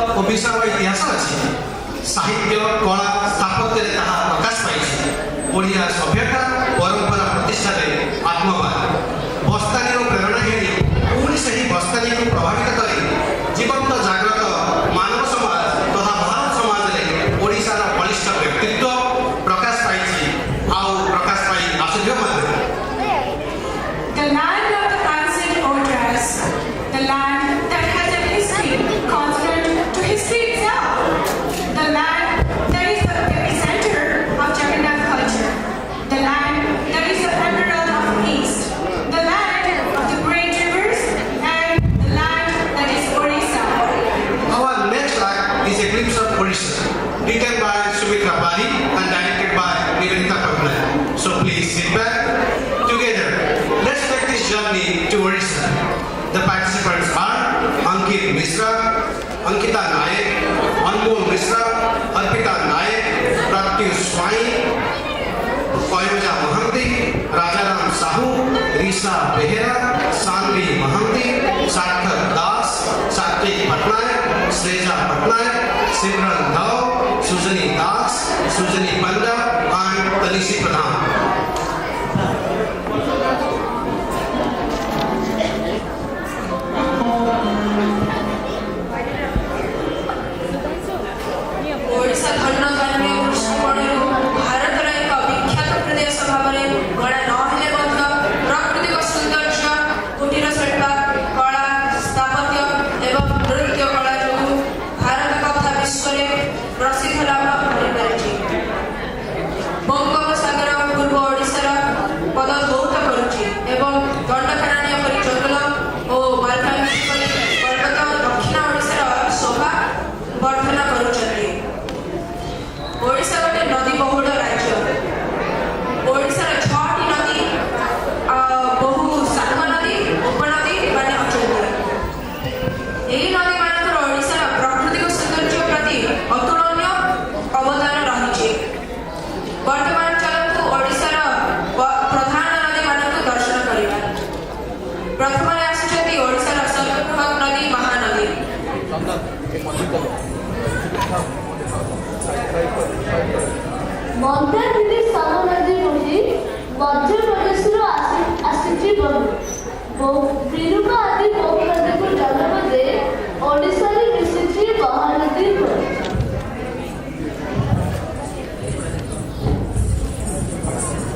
और विशाल इतिहास अच्छी साहित्य कला स्थापत्य प्रकाश पाई ओडिया सभ्यता परंपरा प्रतिष्ठा आत्मवान बस्तानी प्रेरणा हेरी पुणी से बस्तानी को प्रभावित कर जीवंत जागृत मानव समाज तथा भारत समाज में ओडिशार बलिष्ठ व्यक्तित्व प्रकाश पाई आउ प्रकाश पाई आसुध्य The land of the ancient Odras, the land that has a history consonant to history itself, the land that is the epicenter of Jagannath culture, the land that is the emerald of the east, the land of the great rivers, and the land that is Odisha. Our next act is a glimpse of Odisha, written by Sumitra Bali and directed by Nivedita Patnaik. So please sit back. Together, let's take this journey to Odisha. The participants are Ankit Mishra, Ankita Naik, Anmol Mishra, Arpita Naik, Pratyush Swai, Koyoja Mahanti, Rajaram Sahu, Risa Behera, Sanvi Mahanti, Sarthak Das, Satvik Patnaik, Sreja Patnaik, Simran Dhao, Sujani Das, Sujani Panda, and Tanisi Pradhan. Mandakini ସ୍ଥାନ ନଦୀ ନଦୀ ମଧ୍ୟପ୍ରଦେଶରୁ ଆସିଛି ବିରୁପା ଆଦି ବହୁ ନଦୀକୁ ଜନ୍ମ ଦେଇ ଓଡ଼ିଶାରେ ମିଶିଛି ମହାନଦୀ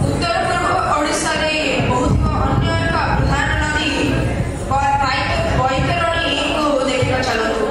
ଉତ୍ତର ପୂର୍ବ ଓଡ଼ିଶାରେ ବହୁଥିବା ଅନ୍ୟ ଏକ ପ୍ରଧାନ ନଦୀ ବୈତରଣୀକୁ ଦେଖିବା ଚାଲନ୍ତୁ।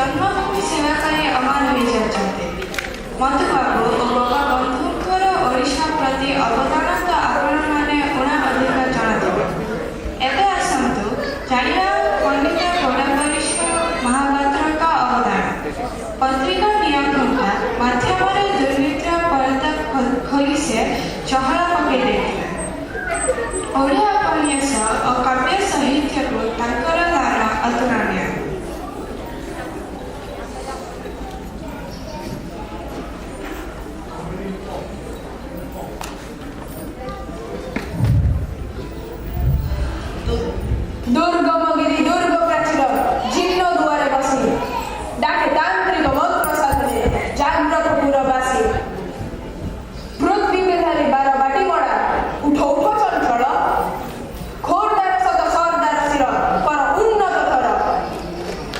ଜନ୍ମଭୂମି ସେବାକାରୀ ଅମର ହୋଇଯାଇଛନ୍ତି। ମଧୁବାବୁ ଓ ବାବା ବନ୍ଧୁଙ୍କର ଓଡ଼ିଶା ପ୍ରତି ଅବଦାନ ତ ଆପଣମାନେ ଉଣା ଅଧିକ ଜଣାଥିବେ। ଏବେ ଆସନ୍ତୁ ଜାଣିବା ପଣ୍ଡିତ ଗୌଡ଼ାମ୍ବରୀଶ୍ୱର ମହାପାତ୍ରଙ୍କ ଅବଦାନ। ପତ୍ରିକା ନିୟନ୍ତ୍ରଣତା ମାଧ୍ୟମରେ ଦୁର୍ନୀତିର ପରଦା ଖୋଲି ସେ ଚହଳ ପକାଇ ଦେଇଥିଲେ। ଓଡ଼ିଆ ଉପନ୍ୟାସ ଓ କାବ୍ୟ ସାହିତ୍ୟକୁ ତାଙ୍କର ଦାନ ଅତୁଳନୀୟ। দুর্গমগিরি দুর্গ প্রাচীর জীর্ণ দুয়ারে বসি ডাকে তান্ত্রিক মন্ত্র সাধনে জাগ্রত পুরবাসী পৃথ্বী বিধারী বার বাটি মড়া উঠো উঠো চঞ্চল খোরদার শত সর্দার শির পর উন্নত ধর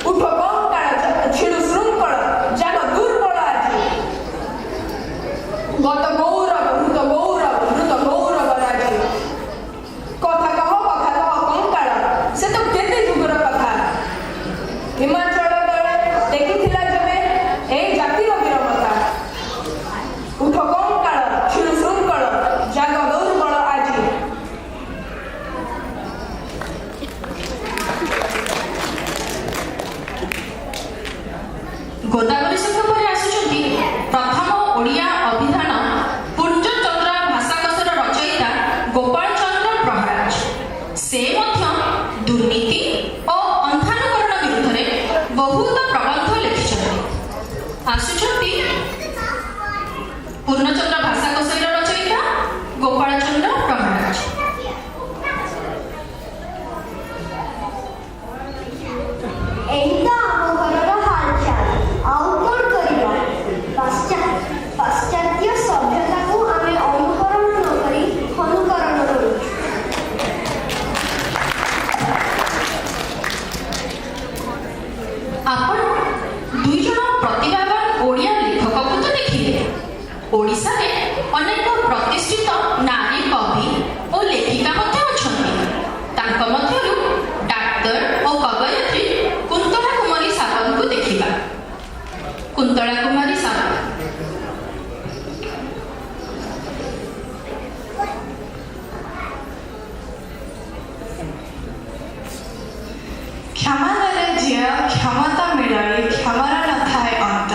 উঠো কঙ্কাল ছিড়ু শৃঙ্খল জাগ দুর্বল আজি গত গৌরব মৃত গৌরব রাজি কথা কহ কঙ্কাল সে তো কেতে যুগর কথা হিমাচল দলে দেখিଥିଲା যেবে এই জাতির বীরমতা উঠ কঙ্কাল ছিড়ু শৃঙ্খল জাগ দুর্বল আজি ଗୋଦାବରୀଶଙ୍କ ପରେ ଆସୁଛନ୍ତି ପ୍ରଥମ ଓଡ଼ିଆ ଅଭିଧାନ ପୂର୍ଣ୍ଣଚନ୍ଦ୍ର ଭାଷାକୋଷର ରଚୟିତା ଗୋପାଳ ଚନ୍ଦ୍ର ପ୍ରହରାଜ। ସେ ମଧ୍ୟ ଦୁର୍ନୀତି ଓ ଅନ୍ଧାନୁକରଣ ବିରୁଦ୍ଧରେ ବହୁତ ପ୍ରବନ୍ଧ ଲେଖିଛନ୍ତି। ଆସୁଛନ୍ତି ପୂର୍ଣ୍ଣଚନ୍ଦ୍ର ଭାଷାକୋଷର ରଚୟିତା ଗୋପାଳ ଚନ୍ଦ୍ର ପ୍ରହରାଜ। ଏଇଟା ଆମ ଘରର ହାଲଚାଲ ଆଉ କଣ କରିବା ପାଶ୍ଚାତ୍ୟ ସଭ୍ୟତାକୁ ଆମେ ଅନୁକରଣ ନ କରି ଅନୁକରଣ କରୁଛୁ। ଆପଣ ଦୁଇ ଜଣ ପ୍ରତିଭାବାନ ଓଡ଼ିଆ ଲେଖକଙ୍କୁ ତ ଦେଖିଲେ। ଓଡ଼ିଶାରେ ଅନେକ ପ୍ରତିଷ୍ଠିତ ନାରୀ କବି ଓ ଲେଖିକା ମଧ୍ୟ ଅଛନ୍ତି। ତାଙ୍କ ମଧ୍ୟରୁ ଡାକ୍ତର ଓ କବୟିତ୍ରୀ କୁନ୍ତଳା କୁମାରୀ ସାବତଙ୍କୁ ଦେଖିବା। କୁନ୍ତଳା କୁମାରୀ ସାବତ କ୍ଷମାଦାରେ ଝିଅ କ୍ଷମତା ମିଳଇ କ୍ଷମାର ନଥାଏ ଅନ୍ତ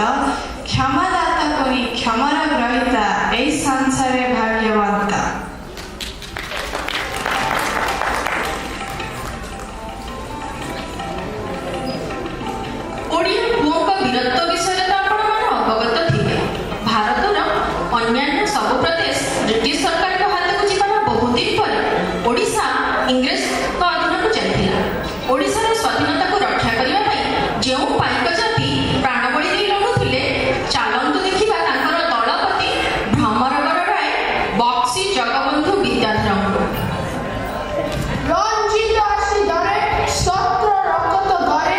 କ୍ଷମାଦାତା କରି କ୍ଷମାର ଗ୍ରହିତା এই ସଂସାରେ ଭାଗ୍ୟବନ୍ତ। ଓଡ଼ିଆ ପୁଅଙ୍କ ବୀରତ୍ୱ ବିଷୟରେ ତ ଆପଣମାନେ ଅବଗତ ଥିବେ। ଭାରତର ଅନ୍ୟାନ୍ୟ ସବୁ ପ୍ରଦେଶ ବ୍ରିଟିଶ ସରକାରଙ୍କ ହାତକୁ ଯିବାର ବହୁ ଦିନ ପରେ ଓଡ଼ିଶା ଇଂରେଜଙ୍କ ଅଧୀନକୁ ଯାଇଥିଲା। ଓଡ଼ିଶାର ସ୍ୱାଧୀନତାକୁ ରକ୍ଷା କରିବା ପାଇଁ ଯେଉଁ ପାଇକ ଜାତି ପ୍ରାଣବଳି ଦେଇ ଲଢ଼ୁଥିଲେ, ଚାଲନ୍ତୁ ଦେଖିବା ତାଙ୍କର ଦଳପତି ଭ୍ରମରବର ରାୟ ବକ୍ସି ଜଗବନ୍ଧୁ ବିଦ୍ୟାଧରଙ୍କୁ। রঞ্জিত আসি দরে সত্র রক্ত ধরে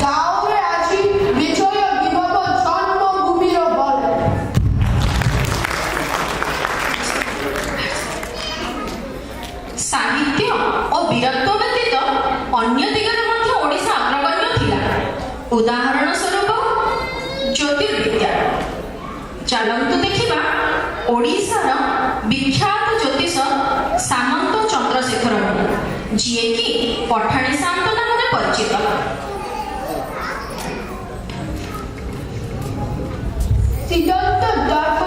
গাঁওরে আজি বিজয় বিভব জন্মভূমির বল ସାହିତ୍ୟ ଓ ବୀରତ୍ୱ ବ୍ୟତୀତ ଅନ୍ୟ ଦିଗରେ ମଧ୍ୟ ଓଡ଼ିଶା ଅଗ୍ରଗଣ୍ୟ ଥିଲା। ଉଦାହରଣ ସ୍ୱରୂପ ଜ୍ୟୋତିର୍ବିଦ୍ୟା। ଚାଲନ୍ତୁ ଦେଖିବା ଓଡ଼ିଶାର ବିଖ୍ୟାତ ଜ୍ୟୋତିଷ ସାମନ୍ତ ଚନ୍ଦ୍ରଶେଖରଙ୍କୁ, ଯିଏକି ପଠାଣି ସାମନ୍ତ ନାମରେ ପରିଚିତ। সিদ্ধান্ত দর্প